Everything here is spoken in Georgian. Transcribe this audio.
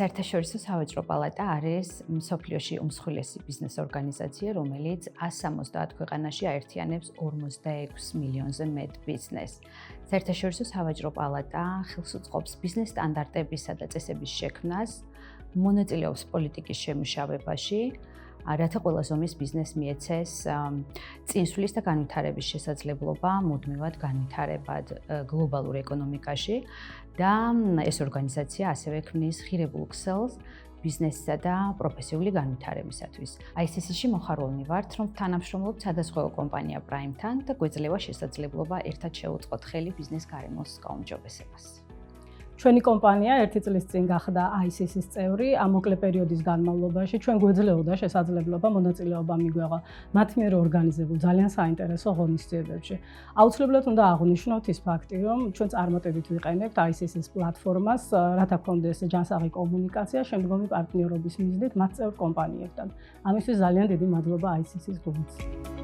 საერთაშორისო სავაჭრო პალატა არის მსოფლიოში უმსხვილესი ბიზნეს ორგანიზაცია, რომელიც 170 ქვეყანაში აერთიანებს 46 მილიონზე მეტ ბიზნესს. საერთაშორისო სავაჭრო პალატა ხელს უწყობს ბიზნეს სტანდარტებისა და წესების შექმნას, მონაწილეობს პოლიტიკის შემუშავებაში, რათა ყველა ზომის ბიზნესს მიეცეს წინსვლის და განვითარების შესაძლებლობა მუდმივად განვითარებად გლობალურ ეკონომიკაში და ეს ორგანიზაცია ასევე ქმნის ღირებულ ქსელს ბიზნესსა და პროფესიული განვითარებისათვის. ICC-ში მოხარულნი ვართ, რომ თანამშრომლობთ სხვადასხვა კომპანია Prime-თან და გვეძლევა შესაძლებლობა ერთად შევუწყოთ ხელი ბიზნეს გარემოს გაუმჯობესებას. ჩვენი კომპანია 1 წლის წინ გახდა ICC-ის წევრი, ამ მოკლე პერიოდის განმავლობაში ჩვენ გვეძლეოდა შესაძლებლობა მონაწილეობა მიგვეღო მათ მიერ ორგანიზებულ ძალიან საინტერესო ღონისძიებებში. აუცილებლად უნდა აღვნიშნოთ ის ფაქტი, რომ ჩვენ წარმატებით ვიყენებთ ICC-ის პლატფორმას, რათა გქონდეს ჯანსაღი კომუნიკაცია შემდგომი პარტნიორობის მიზნით მათ წევრ კომპანიებთან. ამისთვის ძალიან დიდი მადლობა ICC-ის გუნდს.